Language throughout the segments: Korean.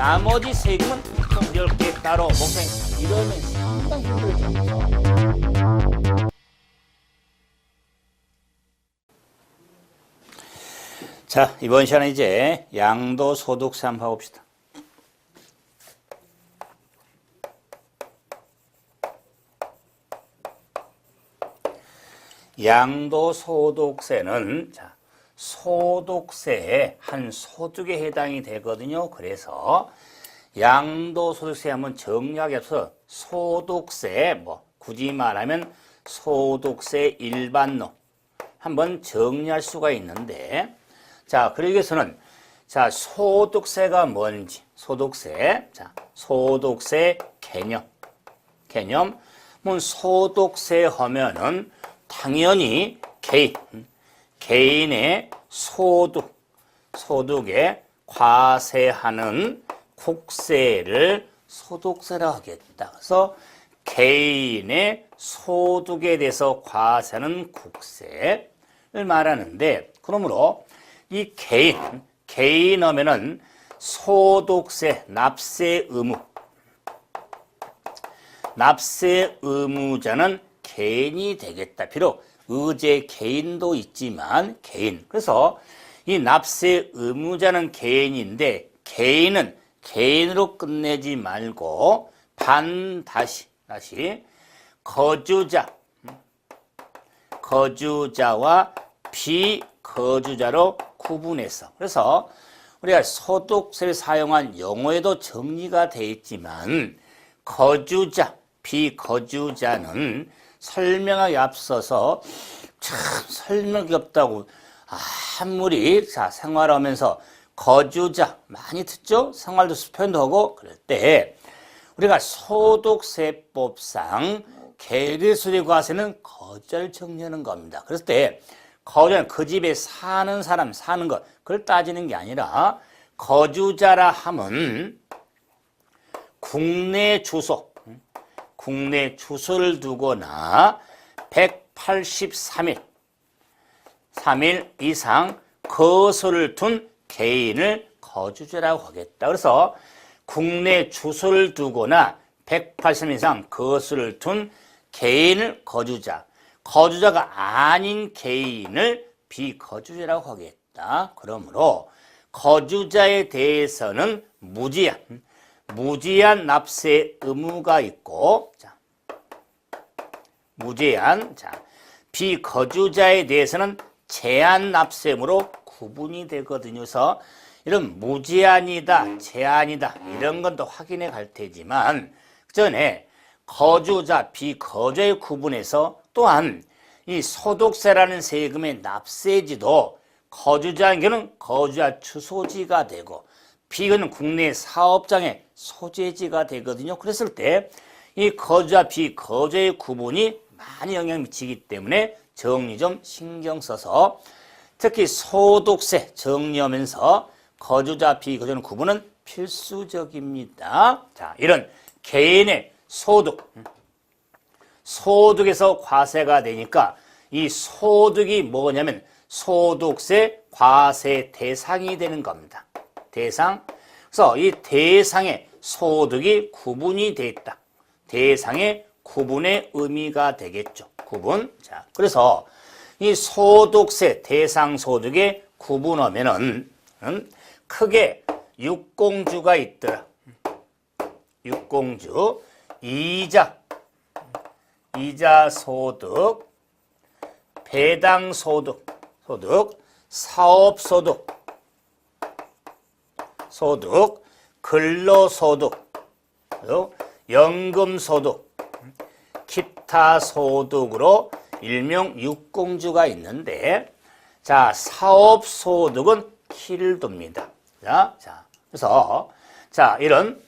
나머지 세금은 총 10개 따로 목사님 이러면 상당히 힘들죠. 자, 이번 시간에 이제 양도소득세 한번 봐봅시다. 양도소득세는 자, 소득세의 한 소득에 해당이 되거든요. 그래서 양도소득세 한번 정리하기 앞서 소득세, 뭐 굳이 말하면 소득세 일반론 한번 정리할 수가 있는데, 자, 그러기 위해서는 자, 소득세가 뭔지, 소득세, 자, 소득세 개념, 소득세 하면은 당연히 개인의 소득에 과세하는 국세를 소득세라고 하겠다. 그래서 개인의 소득에 대해서 과세하는 국세를 말하는데, 그러므로 이 개인 하면은 소득세, 납세 의무자는 개인이 되겠다. 비록 의제 개인도 있지만 개인. 그래서 이 납세 의무자는 개인인데 개인은 개인으로 끝내지 말고 다시 거주자와 비거주자로 구분해서, 그래서 우리가 소득세를 사용한 용어에도 정리가 되어 있지만 거주자, 비거주자는 설명하기 앞서서 참 설명이 없다고 아무리 생활하면서 거주자 많이 듣죠? 생활도 표현도 하고 그럴 때 우리가 소득세법상 계류수리 과세는 거주자를 정리하는 겁니다. 그랬을 때 거주자는 그 집에 사는 사람, 사는 것, 그걸 따지는 게 아니라 거주자라 함은 국내 주소를 두거나 183일 이상 거소를 둔 개인을 거주자라고 하겠다. 그래서 국내 주소를 두거나 180일 이상 거소를 둔 개인을 거주자가 아닌 개인을 비거주자라고 하겠다. 그러므로 거주자에 대해서는 무제한 납세 의무가 있고, 비거주자에 대해서는 제한 납세 의무로 구분이 되거든요. 그래서 이런 무제한이다, 제한이다 이런 건 또 확인해 갈 테지만 그 전에 거주자, 비거주자의 구분에서 또한 이 소득세라는 세금의 납세지도 거주자에게는 거주자 주소지가 되고 비거는 국내 사업장의 소재지가 되거든요. 그랬을 때 이 거주자, 비거주자의 구분이 많이 영향을 미치기 때문에 정리 좀 신경 써서 특히 소득세 정리하면서 거주자, 비거주자 구분은 필수적입니다. 자, 이런 개인의 소득에서 과세가 되니까 이 소득이 뭐냐면 소득세 과세 대상이 되는 겁니다. 대상. 그래서 이 대상의 소득이 구분이 돼 있다. 대상의 구분의 의미가 되겠죠. 구분. 자, 그래서 이 소득세 대상 소득에 구분하면은 크게 6공주가 있더라. 6공주. 이자 소득, 배당 소득, 사업 소득, 근로소득, 연금 소득, 기타 소득으로 일명 6공주가 있는데, 자, 사업 소득은 키를 둡니다. 그래서 이런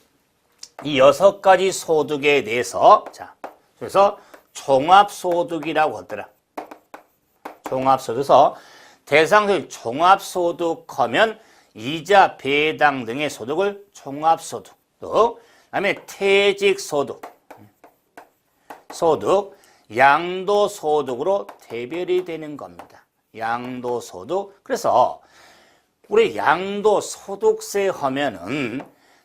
이 6가지 소득에 대해서 그래서 종합소득이라고 하더라. 종합소득에서 대상소득 종합소득하면 이자, 배당 등의 소득을 종합소득, 그다음에 퇴직소득, 양도소득으로 대별이 되는 겁니다. 양도소득. 그래서 우리 양도소득세 하면은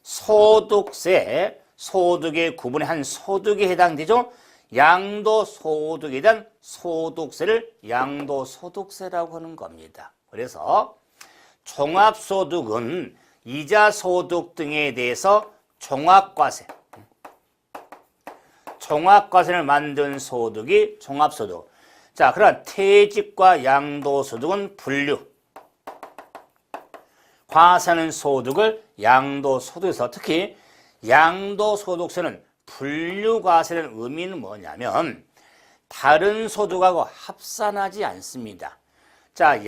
소득세, 소득의 구분의 한 소득에 해당되죠. 양도소득에 대한 소득세를 양도소득세라고 하는 겁니다. 그래서 종합소득은 이자소득 등에 대해서 종합과세를 만든 소득이 종합소득. 자, 그러나 퇴직과 양도소득은 분류. 과세하는 소득을 양도소득에서 특히 양도소득세는 분류과세라는 의미는 뭐냐면 다른 소득하고 합산하지 않습니다. 자,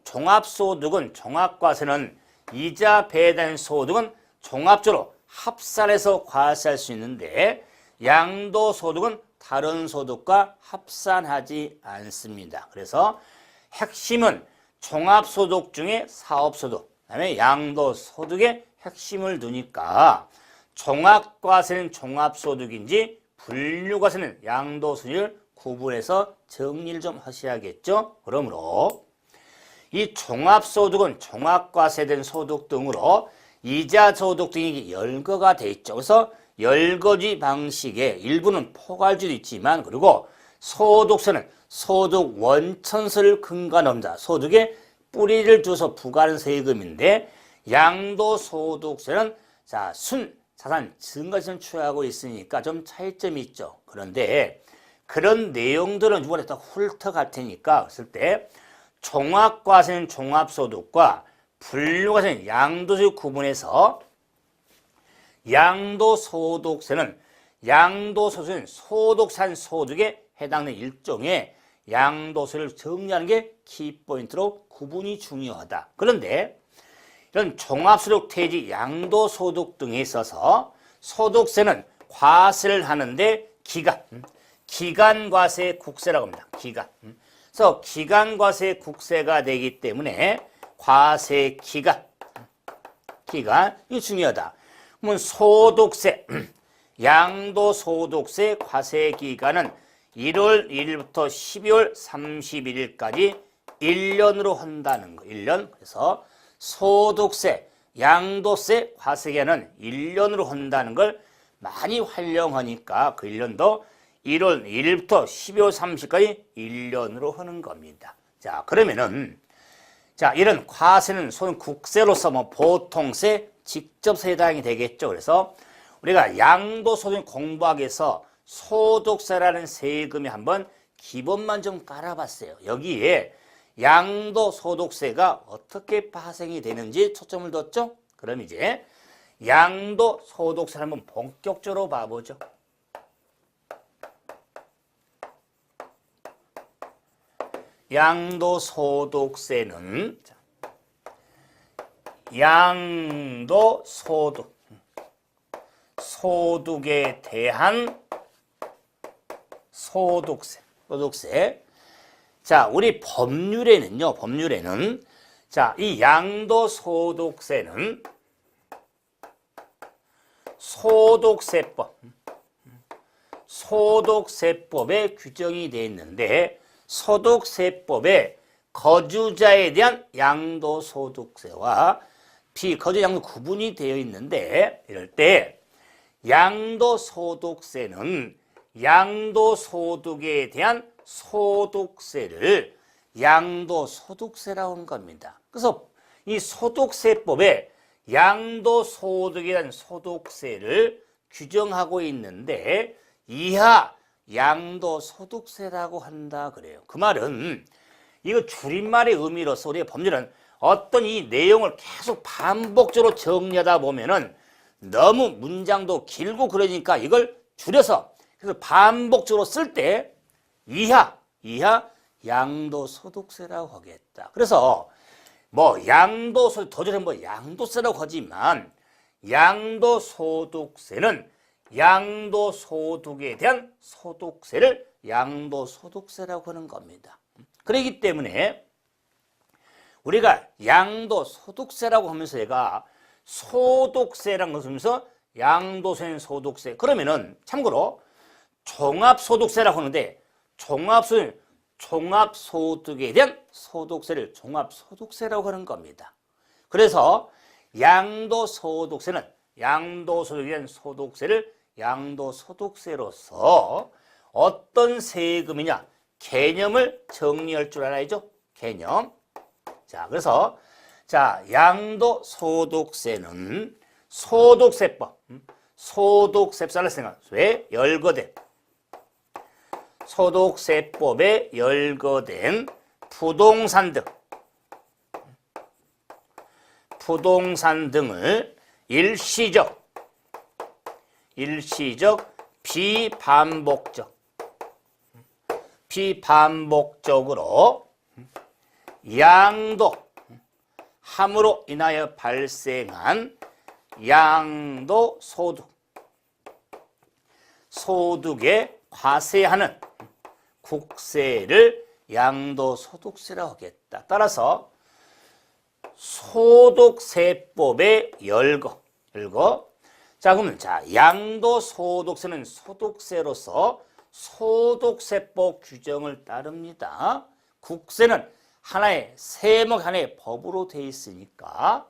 종합소득은 종합과세는 이자 배당 소득은 종합적으로 합산해서 과세할 수 있는데 양도소득은 다른 소득과 합산하지 않습니다. 그래서 핵심은 종합소득 중에 사업소득, 그다음에 양도소득의 핵심을 두니까 종합과세는 종합소득인지 분류과세는 양도소득을 구분해서 정리를 좀 하셔야겠죠. 그러므로 이 종합소득은 종합과세된 소득 등으로 이자소득 등이 열거가 돼 있죠. 그래서 열거지 방식의 일부는 포괄주도 있지만 그리고 소득세는 소득 원천세를 근간합니다. 소득에 뿌리를 두서 부과하는 세금인데 양도소득세는 자, 자산 증가세를 취하고 있으니까 좀 차이점이 있죠. 그런데 그런 내용들은 이번에 다 훑어갈 테니까 했을 때 종합과세는 종합소득과 분류과세는 양도소득 구분해서 양도소득세는 소득산 소득에 해당되는 일종의 양도세를 정리하는 게 키포인트로 구분이 중요하다. 그런데 이런 종합소득, 퇴직, 양도소득 등에 있어서 소득세는 과세를 하는데 기간과세 국세라고 합니다. 그래서 기간과세 국세가 되기 때문에 과세 기간 이게 중요하다. 그러면 소득세, 양도소득세 과세 기간은 1월 1일부터 12월 31일까지 1년으로 한다는 거. 1년. 그래서 소득세, 양도세 과세기간은 1년으로 한다는 걸 많이 활용하니까 그 1년도 1월 1일부터 12월 30일까지 1년으로 하는 겁니다. 자, 그러면은 자, 이런 과세는 소는 국세로서 뭐 보통세, 직접세 해당이 되겠죠. 그래서 우리가 양도소득 공부하기 위해서 소득세라는 세금이 한번 기본만 좀 깔아봤어요. 여기에 양도소득세가 어떻게 파생이 되는지 초점을 뒀죠. 그럼 이제 양도소득세를 한번 본격적으로 봐보죠. 양도소득세는 소득에 대한 소득세. 자, 우리 법률에는 자, 이 양도소득세는 소득세법에 규정이 되어 있는데 소득세법에 거주자에 대한 양도소득세와 비거주자 양도 구분이 되어 있는데 이럴 때 양도소득세는 양도소득에 대한 소득세를 양도소득세라고 하는 겁니다. 그래서 이 소득세법에 양도소득에 대한 소득세를 규정하고 있는데 이하 양도소득세라고 한다 그래요. 그 말은 이거 줄임말의 의미로서 우리의 법률은 어떤 이 내용을 계속 반복적으로 정리하다 보면은 너무 문장도 길고 그러니까 이걸 줄여서 그래서 반복적으로 쓸 때 이하 양도소득세라고 하겠다. 그래서 뭐 양도소득 도저히 뭐 양도세라고 하지만 양도소득세는 양도소득에 대한 소득세를 양도소득세라고 하는 겁니다. 그렇기 때문에 우리가 양도소득세라고 하면서 얘가 소득세라는 것을 하면서 양도세는 소득세. 그러면은 참고로 종합소득세라고 하는데 종합소득에 대한 소득세를 종합소득세라고 하는 겁니다. 그래서 양도소득세는 양도소득에 대한 소득세를 양도소득세로서 어떤 세금이냐 개념을 정리할 줄 알아야죠. 개념. 자, 그래서 자, 양도소득세는 소득세법, 소득세법을 생각. 왜? 열거된 소득세법에 열거된 부동산 등을 일시적 비반복적으로 양도함으로 인하여 발생한 소득에 과세하는 국세를 양도소득세라고 하겠다. 따라서 소득세법의 열거. 자, 그러면 양도소득세는 소득세로서 소득세법 규정을 따릅니다. 국세는 하나의 세목 하나의 법으로 되어 있으니까.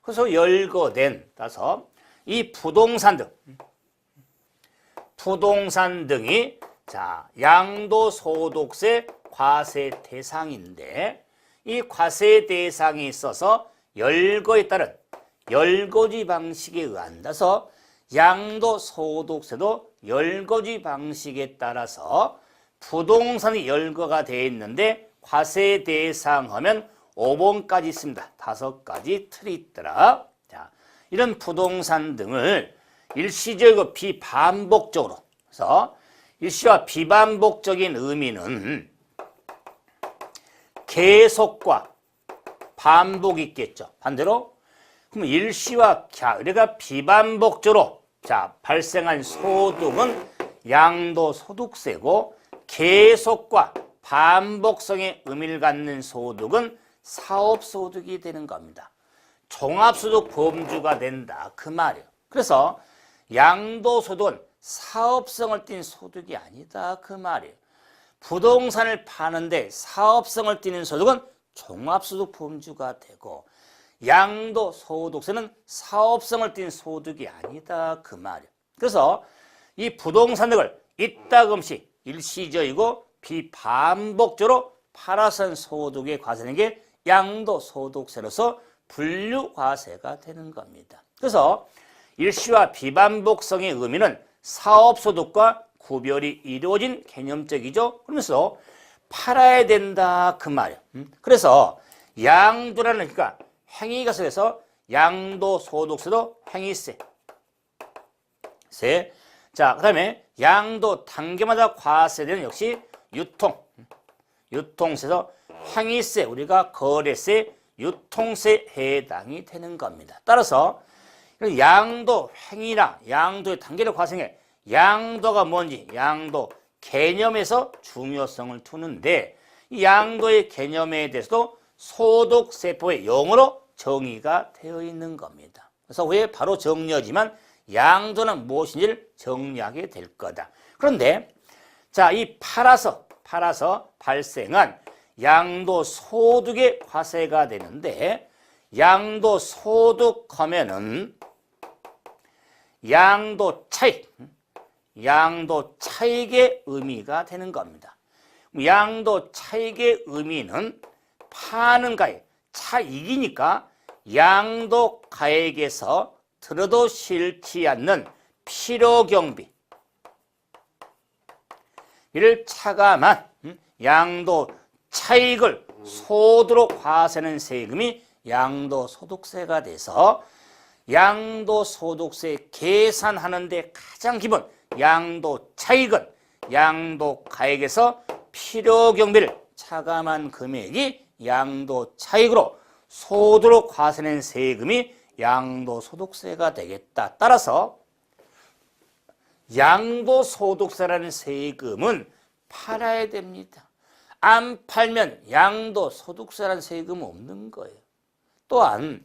그래서 열거된 따라서 이 부동산 등이 양도소득세 과세 대상인데 이 과세 대상이 있어서 열거에 따른 열거지 방식에 의한다서 양도소득세도 열거지 방식에 따라서 부동산이 열거가 되어 있는데 과세 대상 하면 5번까지 있습니다. 5가지 틀이 있더라. 자, 이런 부동산 등을 일시적이고 비반복적으로. 그래서 일시와 비반복적인 의미는 계속과 반복이 있겠죠. 반대로 그럼 일시와 우리가 비반복적으로 발생한 소득은 양도소득세고 계속과 반복성의 의미를 갖는 소득은 사업소득이 되는 겁니다. 종합소득 범주가 된다 그 말이에요. 그래서 양도소득은 사업성을 띈 소득이 아니다 그 말이에요. 부동산을 파는데 사업성을 띠는 소득은 종합소득 범주가 되고 양도소득세는 사업성을 띈 소득이 아니다 그 말이에요. 그래서 이 부동산 등을 이따금씩 일시적이고 비반복적으로 팔아선 소득에 과세하는 게 양도소득세로서 분류과세가 되는 겁니다. 그래서 일시와 비반복성의 의미는 사업소득과 구별이 이루어진 개념적이죠. 그러면서 팔아야 된다 그 말이에요. 그래서 양도라는 그러니까 행위가 속에서 양도소득세도 행위세. 그다음에 양도 단계마다 과세되는 역시 유통세에서 행위세 우리가 거래세, 유통세 해당이 되는 겁니다. 따라서 양도 행위나 양도의 단계를 과세해 양도가 뭔지 양도 개념에서 중요성을 두는데 이 양도의 개념에 대해서도 소득세법의 용어로 정의가 되어 있는 겁니다. 그래서 왜 바로 정리하지만 양도는 무엇인지를 정리하게 될 거다. 그런데 이 팔아서 발생한 양도소득의 과세가 되는데 양도소득하면은 양도차익의 의미가 되는 겁니다. 양도차익의 의미는 파는 가액, 차익이니까 양도가액에서 들어도 싫지 않는 필요경비 이를 차감한 양도차익을 소득으로 과세하는 세금이 양도소득세가 돼서 양도소득세 계산하는데 가장 기본 양도차익은 양도가액에서 필요경비를 차감한 금액이 양도차익으로 소득으로 과세하는 세금이 양도소득세가 되겠다. 따라서 양도소득세라는 세금은 팔아야 됩니다. 안 팔면 양도소득세라는 세금은 없는 거예요. 또한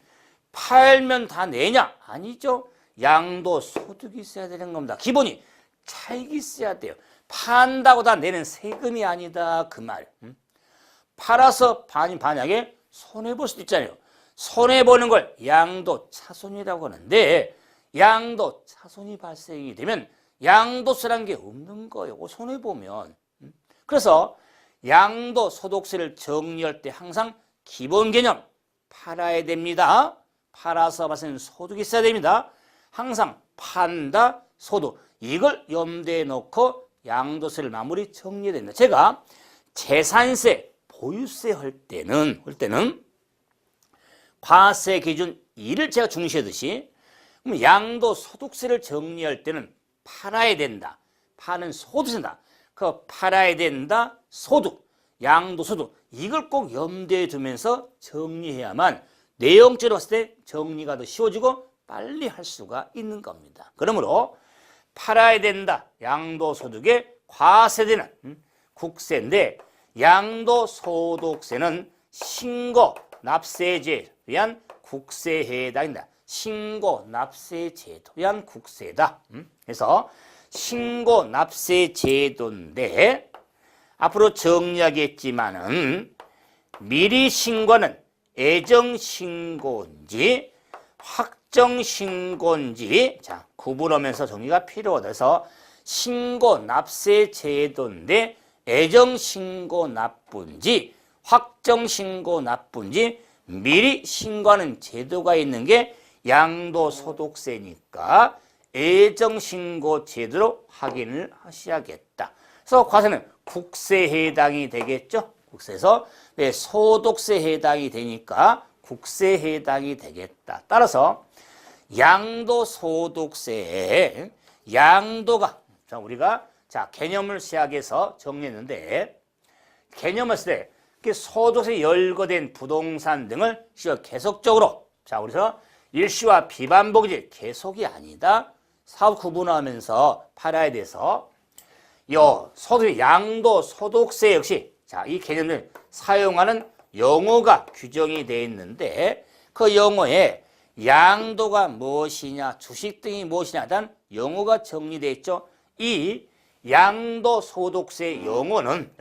팔면 다 내냐? 아니죠. 양도소득이 있어야 되는 겁니다. 기본이 차익이 있어야 돼요. 판다고 다 내는 세금이 아니다 그 말. 팔아서 만약에 손해볼 수도 있잖아요. 손해보는 걸 양도차손이라고 하는데 양도차손이 발생이 되면 양도세라는 게 없는 거예요. 손해보면. 그래서 양도소득세를 정리할 때 항상 기본 개념 팔아야 됩니다. 팔아서 발생하는 소득이 있어야 됩니다. 항상 판다, 소득 이걸 염두에 놓고 양도세를 마무리 정리해야 된다. 제가 재산세, 보유세 할 때는 과세 기준 2를 제가 중시하듯이 그럼 양도소득세를 정리할 때는 팔아야 된다. 파는 소득세다. 그 팔아야 된다. 소득, 양도소득 이걸 꼭 염두에 두면서 정리해야만 내용적으로 봤을 때 정리가 더 쉬워지고 빨리 할 수가 있는 겁니다. 그러므로 팔아야 된다. 양도소득에 과세되는 국세인데 양도소득세는 신고 납세제에 의한 국세에 해당된다. 신고 납세제도에 의한 국세다. 그래서 신고 납세제도인데 앞으로 정리하겠지만은 미리 신고는 애정신고인지 확정신고인지 자 구분하면서 정리가 필요하다. 그래서 신고 납세제도인데 애정신고 납부인지 확정신고 납부인지 미리 신고하는 제도가 있는 게 양도소득세니까 애정신고 제도로 확인을 하셔야겠다. 그래서 과세는 국세에 해당이 되겠죠. 국세에서 왜 소득세에 해당이 되니까 국세에 해당이 되겠다. 따라서 양도소득세에 양도가 자 우리가 자 개념을 시작해서 정리했는데 개념을 쓸 때 소득세 열거된 부동산 등을 계속적으로 자 우리서 일시와 비반복이지 계속이 아니다. 사업 구분하면서 팔아야 돼서 소득 양도소득세 역시 자 이 개념을 사용하는 용어가 규정이 되어 있는데 그 용어에 양도가 무엇이냐 주식 등이 무엇이냐 단 용어가 정리되어 있죠. 이 양도소득세 용어는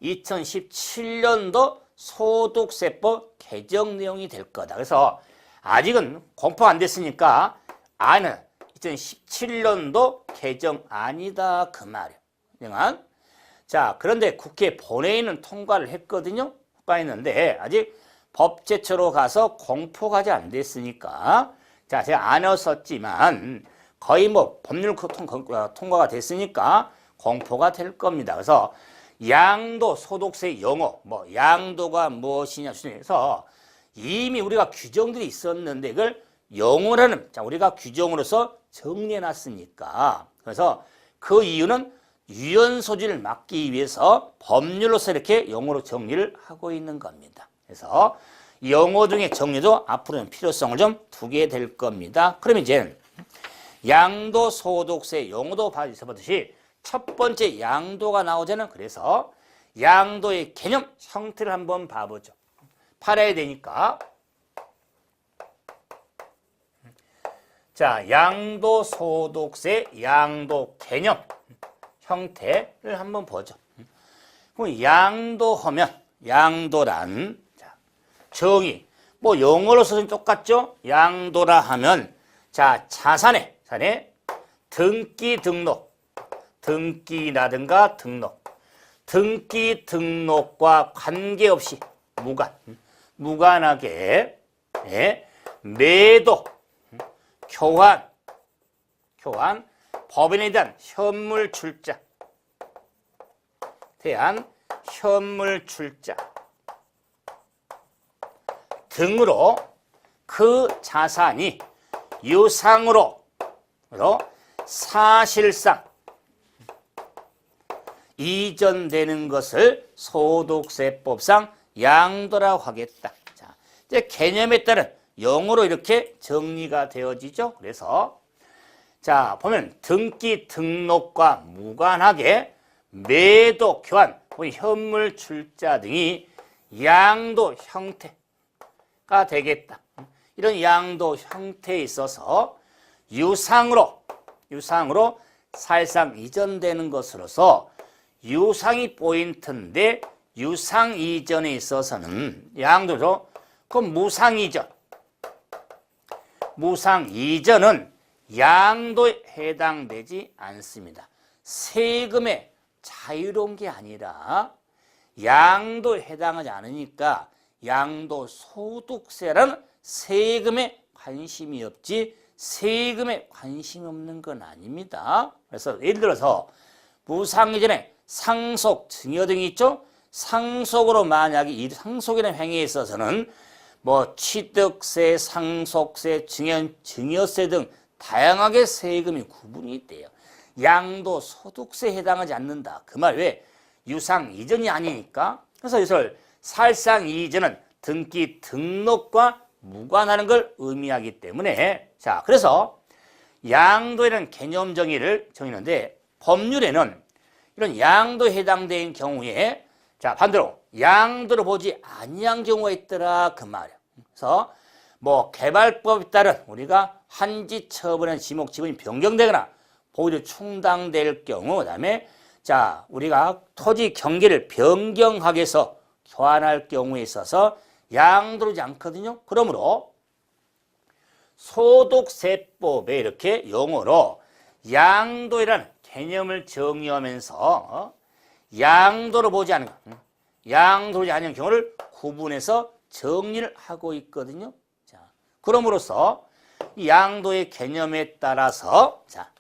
2017년도 소득세법 개정 내용이 될 거다. 그래서 아직은 공포가 안 됐으니까 아는 2017년도 개정안이다 그 말이에요. 자 그런데 국회 본회의는 통과를 했거든요. 통과했는데 아직 법제처로 가서 공포가 아직 안 됐으니까 자 제가 안 썼지만 거의 뭐 법률 통과가 됐으니까 공포가 될 겁니다. 그래서 양도소득세 용어 뭐 양도가 무엇이냐 해서 이미 우리가 규정들이 있었는데 이걸 용어라는 자 우리가 규정으로서 정리해 놨으니까 그래서 그 이유는 유연 소지를 막기 위해서 법률로서 이렇게 용어로 정리를 하고 있는 겁니다. 그래서 용어 중에 정리도 앞으로는 필요성을 좀 두게 될 겁니다. 그러면 이제 양도소득세 용어도 봐주셨듯이 첫 번째 양도가 나오잖아요. 그래서 양도의 개념 형태를 한번 봐보죠. 팔아야 되니까 자 양도소득세 양도 개념 형태를 한번 보죠. 그럼 양도하면 양도란 자, 정의 뭐 용어로서는 똑같죠. 양도라 하면 자 자산에 등기 등록 등기라든가 등기 등록과 관계없이 무관하게 매도 교환 법인에 대한 현물 출자 등으로 그 자산이 유상으로 사실상 이전되는 것을 소득세법상 양도라고 하겠다. 자, 이제 개념에 따른 용어로 이렇게 정리가 되어지죠. 그래서 자 보면 등기 등록과 무관하게 매도 교환 현물 출자 등이 양도 형태가 되겠다. 이런 양도 형태에 있어서 유상으로 사실상 이전되는 것으로서 유상이 포인트인데 유상 이전에 있어서는 양도죠. 그럼 무상 이전. 무상 이전은 양도에 해당되지 않습니다. 세금에 자유로운 게 아니라 양도에 해당하지 않으니까 양도소득세라는 세금에 관심이 없지 세금에 관심이 없는 건 아닙니다. 그래서 예를 들어서 무상이전에 상속, 증여 등이 있죠. 상속으로 만약에 이 상속이라는 행위에 있어서는 뭐 취득세, 상속세, 증여세 등 다양하게 세금이 구분이 있대요. 양도소득세에 해당하지 않는다. 그 말 왜? 유상 이전이 아니니까. 그래서 이것을 살상 이전은 등기 등록과 무관하는 걸 의미하기 때문에 자 그래서 양도에는 개념 정의를 정의하는데 법률에는 이런 양도에 해당되는 경우에 자 반대로 양도를 보지 아니한 경우가 있더라 그 말이야. 그래서 뭐 개발법에 따른 우리가 한지 처분한 지목 지분이 변경되거나 보유를 충당될 경우 그다음에 자 우리가 토지 경계를 변경하기 위해서 교환할 경우에 있어서 양도하지 않거든요. 그러므로 소득세법에 이렇게 용어로 양도이라는 개념을 정의하면서 양도를 보지 않은 양도하지 않은 경우를 구분해서 정리를 하고 있거든요. 자, 그럼으로써 이 양도의 개념에 따라서 자,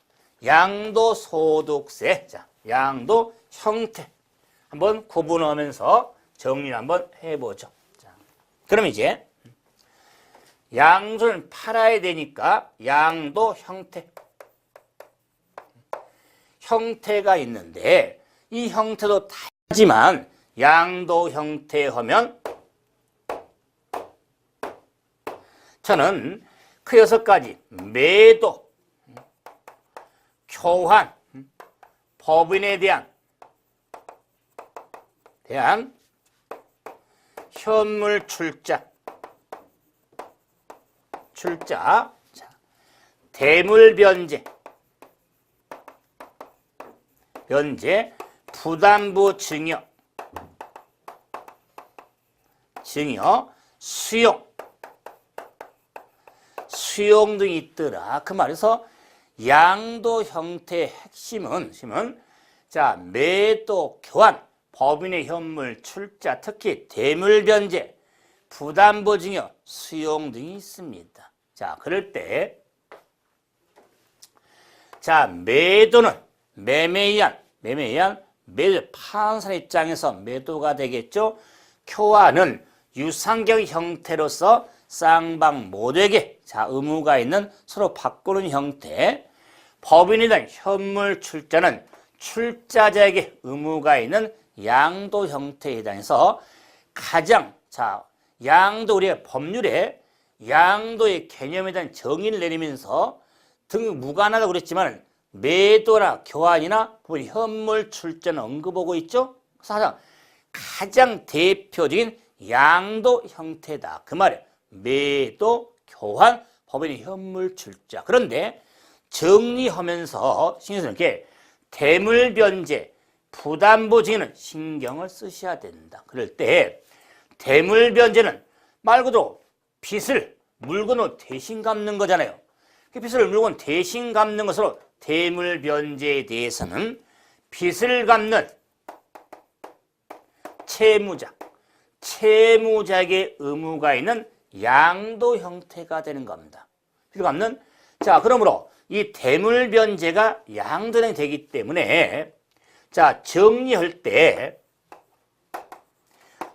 양도소득세, 자, 양도 형태 한번 구분하면서 정리를 한번 해보죠. 자, 그럼 이제 양도는 팔아야 되니까 양도 형태. 형태가 있는데 이 형태도 다르지만 양도 형태 하면 저는 그 6가지 매도, 교환, 법인에 대한 현물 출자, 자, 대물 변제, 부담부 증여, 수용 등이 있더라. 그 말에서 양도 형태의 핵심은 자 매도, 교환, 법인의 현물 출자, 특히 대물 변제, 부담부 증여, 수용 등이 있습니다. 자 그럴 때 자 매도는 매매에 의한 매도 파는 사람 입장에서 매도가 되겠죠. 교환은 유상경 형태로서 쌍방 모두에게 자 의무가 있는 서로 바꾸는 형태. 법인에 대한 현물 출자는 출자자에게 의무가 있는 양도 형태에 해당해서 가장 자 양도 우리가 법률에 양도의 개념에 대한 정의를 내리면서 등 무관하다고 그랬지만 매도나 교환이나 현물 출자는 언급하고 있죠. 그래서 가장 대표적인 양도 형태다. 그 말이에요. 매도, 교환, 법인의 현물 출자. 그런데 정리하면서 신경 쓰는 게 대물 변제, 부담부 증여는 신경을 쓰셔야 된다. 그럴 때 대물 변제는 말 그대로 빚을 물건으로 대신 갚는 거잖아요. 그 빚을 물건 대신 갚는 것으로 대물 변제에 대해서는 빚을 갚는 채무자에게 의무가 있는 양도 형태가 되는 겁니다. 빚을 갚는 자 그러므로 이 대물 변제가 양도형이 되기 때문에 자 정리할 때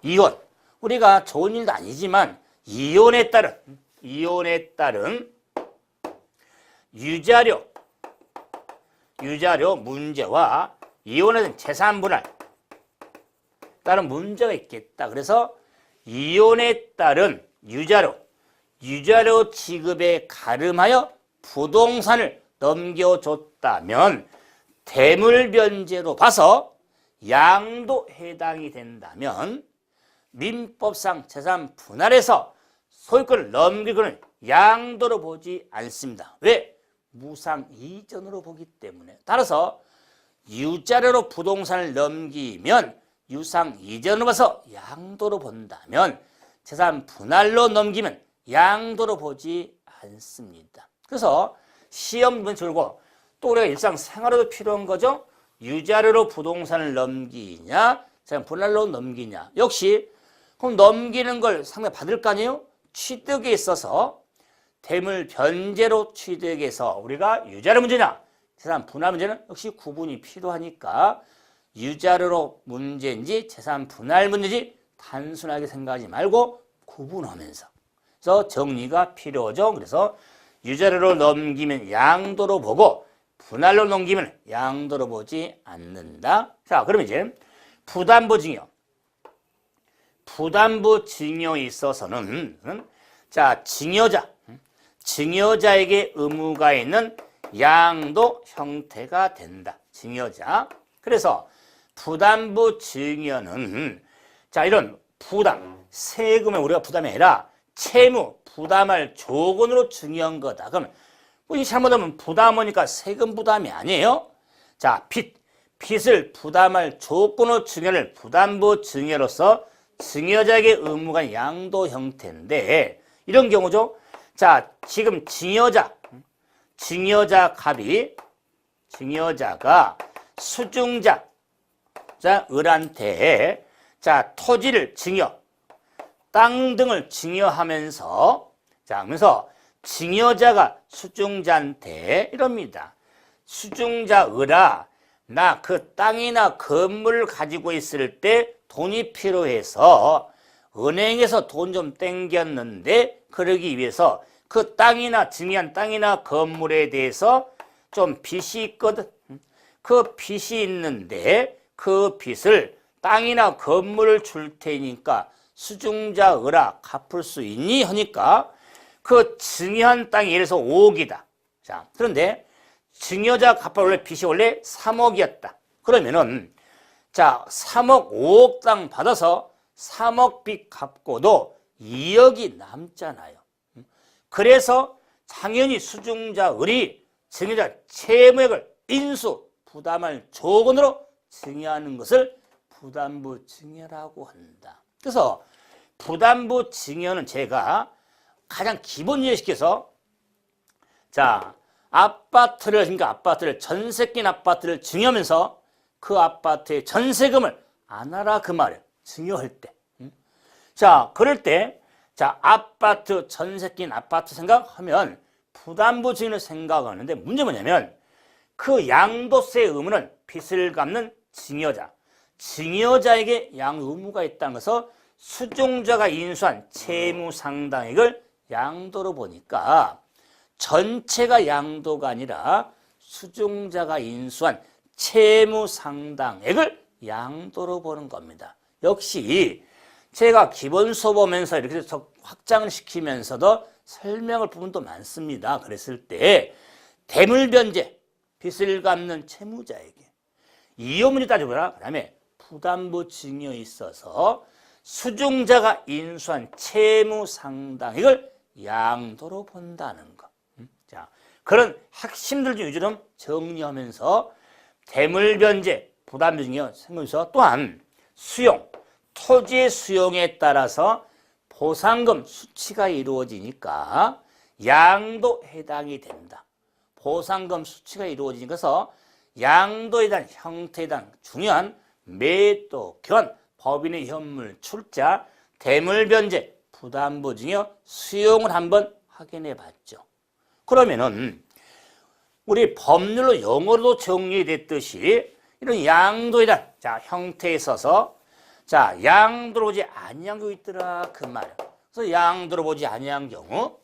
이혼 우리가 좋은 일도 아니지만 이혼에 따른 유자료 문제와 이혼에 대한 재산 분할 따른 문제가 있겠다. 그래서 이혼에 따른 유자료 지급에 가름하여 부동산을 넘겨줬다면 대물 변제로 봐서 양도 해당이 된다면 민법상 재산 분할에서 소유권을 넘기고는 양도로 보지 않습니다. 왜? 무상 이전으로 보기 때문에. 따라서 유자료로 부동산을 넘기면 유상 이전으로 봐서 양도로 본다면 재산 분할로 넘기면 양도로 보지 않습니다. 그래서 시험 문제 줄고 또 우리가 일상생활에도 필요한 거죠. 유자료로 부동산을 넘기냐 재산 분할로 넘기냐. 역시 그럼 넘기는 걸 상대 받을 거 아니에요? 취득에 있어서 대물 변제로 취득해서 우리가 유자료 문제냐 재산 분할 문제는 역시 구분이 필요하니까 유자료로 문제인지 재산 분할 문제인지 단순하게 생각하지 말고 구분하면서 그래서 정리가 필요하죠. 그래서 유자료로 넘기면 양도로 보고 분할로 넘기면 양도로 보지 않는다. 자, 그러면 이제 부담부 증여. 부담부 증여에 있어서는 자, 증여자에게 의무가 있는 양도 형태가 된다. 증여자. 그래서 부담부 증여는 자, 이런 부담, 세금을 우리가 부담이 아니라 채무, 부담할 조건으로 증여한 거다. 그럼 이 잘못하면 부담하니까 세금 부담이 아니에요. 자, 빚을 부담할 조건으로 증여를 부담부 증여로서 증여자에게 의무가 있는 양도 형태인데 이런 경우죠. 자, 지금 증여자가 을한테 자, 토지를 증여, 땅 등을 증여하면서 자, 그러면서 증여자가 수증자한테 이럽니다. 수증자 을아, 나 그 땅이나 건물을 가지고 있을 때 돈이 필요해서 은행에서 돈 좀 땡겼는데 그러기 위해서 그 땅이나 증여한 땅이나 건물에 대해서 좀 빚이 있거든. 그 빚이 있는데 그 빚을 땅이나 건물을 줄 테니까 수증자 을아 갚을 수 있니? 하니까 그 증여한 땅이 예를 들어서 5억이다. 자, 그런데 증여자 갚을 원래 빚이 원래 3억이었다. 그러면은 자, 3억 5억 땅 받아서 3억 빚 갚고도 2억이 남잖아요. 그래서 당연히 수증자 을이 증여자 채무액을 인수 부담할 조건으로 증여하는 것을 부담부 증여라고 한다. 그래서 부담부 증여는 제가 가장 기본 이해시켜서 자, 아파트를 전세 낀 아파트를 증여하면서 그 아파트의 전세금을 안 하라 그 말이에요. 증여할 때. 자, 그럴 때 자, 아파트 전세 낀 아파트 생각하면 부담부 증여를 생각하는데 문제는 뭐냐면 그 양도세의 의무는 빚을 갚는 증여자에게 양 의무가 있다는 것은 수증자가 인수한 채무 상당액을 양도로 보니까 전체가 양도가 아니라 수증자가 인수한 채무 상당액을 양도로 보는 겁니다. 역시 제가 기본 수업 보면서 이렇게 더 확장을 시키면서도 설명할 부분도 많습니다. 그랬을 때 대물변제, 빚을 갚는 채무자에게 이혼문제 따져보라. 그 다음에 부담부 증여에 있어서 수증자가 인수한 채무 상당액을 양도로 본다는 것. 자, 그런 핵심들 중 위주로 정리하면서 대물변제, 부담부 증여 생각해서 또한 수용, 토지의 수용에 따라서 보상금 수치가 이루어지니까 양도 해당이 된다. 보상금 수치가 이루어지니까 양도에 대한 형태에 대한 중요한 매도, 교환, 법인의 현물, 출자, 대물변제, 부담부 증여, 수용을 한번 확인해 봤죠. 그러면은 우리 법률로 영어로도 정리됐듯이 이런 양도에 대한 자, 형태에 있어서 자, 양도로 보지 아니한 경우 있더라 그 말이야. 그래서 양도로 보지 아니한 경우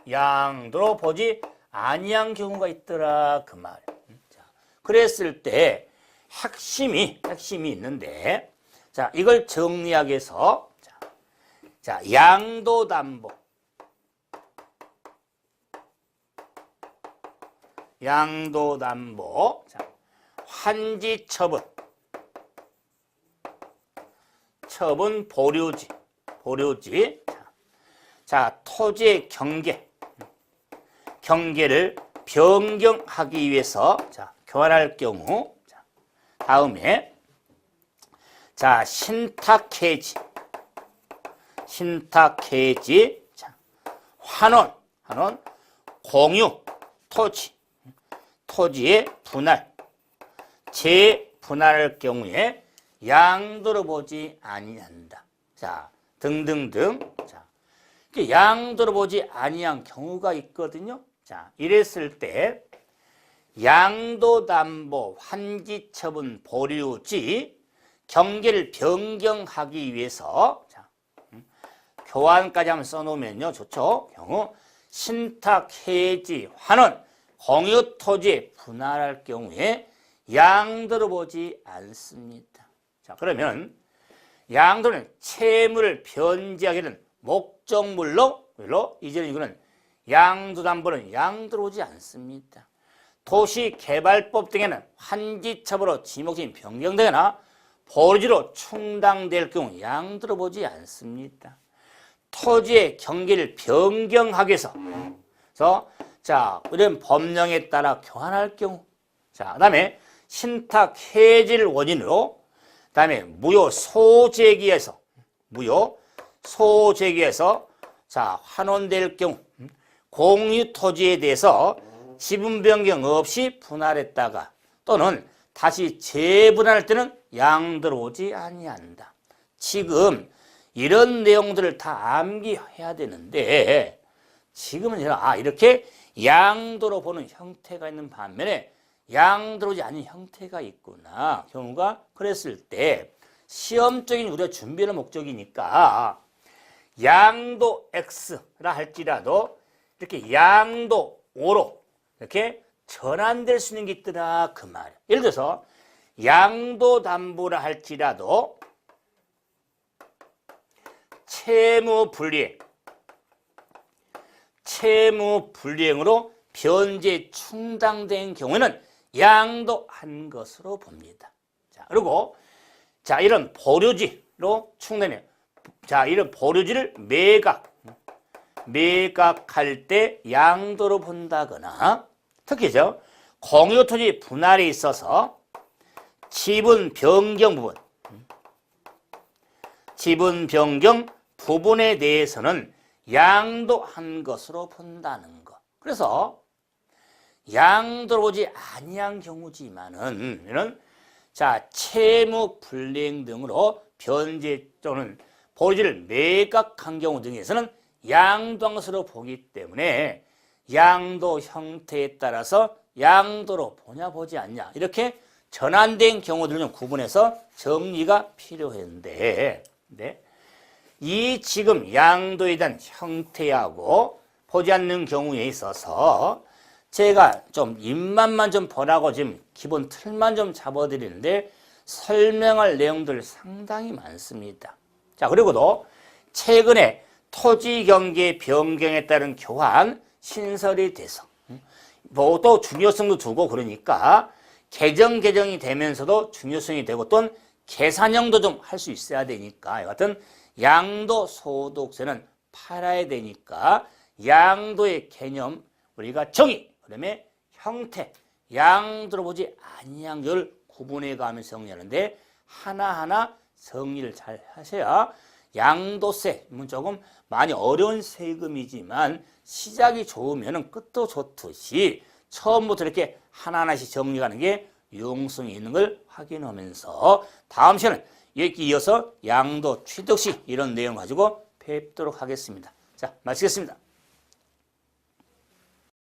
양도로 보지 아니한 경우가 있더라 그 말이야. 자, 그랬을 때 핵심이 있는데 자, 이걸 정리하기 위해서 자, 양도담보 자, 환지처분 처분 보류지 자, 토지의 경계를 변경하기 위해서 자, 교환할 경우 다음에 자, 신탁해지. 신탁해지. 자, 환원, 공유, 토지의 분할. 재분할할 경우에 양도로 보지 아니한다. 자, 등등등. 자, 양도로 보지 아니한 경우가 있거든요. 자, 이랬을 때 양도담보 환기처분 보류지 경계를 변경하기 위해서 자, 교환까지 한번 써놓으면요 좋죠. 경우 신탁, 해지, 환원, 공유토지 분할할 경우에 양도로 보지 않습니다. 자, 그러면 양도는 채무를 변제하게 된 목적물로 이제는 이거는 양도담보는 양도로 보지 않습니다. 도시개발법 등에는 환지처분으로 지목적인 변경되거나 보류지로 충당될 경우 양도로 보지 않습니다. 토지의 경계를 변경하기 위해서 자, 이런 법령에 따라 교환할 경우 자, 그다음에 신탁 해지를 원인으로 그다음에 무효 소재기에서 자, 환원될 경우 공유 토지에 대해서 지분 변경 없이 분할했다가 또는 다시 재분할할 때는 양도로 오지 아니한다. 지금 이런 내용들을 다 암기해야 되는데 지금은 이렇게 양도로 보는 형태가 있는 반면에 양도로 오지 않은 형태가 있구나. 경우가 그랬을 때 시험적인 우리가 준비하는 목적이니까 양도 X라 할지라도 이렇게 양도 O로 이렇게 전환될 수 있는 게 있더라 그 말이야. 예를 들어서 양도담보라 할지라도 채무 불이행으로 변제 충당된 경우에는 양도한 것으로 봅니다. 자, 그리고 자, 이런 보류지로 충당해. 자, 이런 보류지를 매각할 때 양도로 본다거나 특히죠. 공유토지 분할에 있어서 지분 변경 부분에 대해서는 양도한 것으로 본다는 것. 그래서 양도로 보지 아니한 경우지만은 이런 자, 채무 불이행 등으로 변제 또는 보류지를 매각한 경우 등에서는 양도한 것으로 보기 때문에 양도 형태에 따라서 양도로 보냐 보지 않냐 이렇게 전환된 경우들을 좀 구분해서 정리가 필요했는데 이 지금 양도에 대한 형태하고 보지 않는 경우에 있어서 제가 좀 입맛만 좀 보라고 지금 기본 틀만 좀 잡아드리는데 설명할 내용들 상당히 많습니다. 자, 그리고도 최근에 토지 경계 변경에 따른 교환 신설이 돼서 뭐 또 중요성도 두고 그러니까 개정이 되면서도 중요성이 되고 또는 계산형도 좀 할 수 있어야 되니까 여하튼 양도소득세는 팔아야 되니까 양도의 개념 우리가 정의 그다음에 형태 양도로 보지 아니한 걸 구분해 가면서 정리하는데 하나하나 정리를 잘 하셔야 양도세 조금 많이 어려운 세금이지만 시작이 좋으면 끝도 좋듯이 처음부터 이렇게 하나하나씩 정리하는 게 유용성이 있는 걸 확인하면서 다음 시간은 여기 이어서 양도 취득시 이런 내용 가지고 뵙도록 하겠습니다. 자, 마치겠습니다.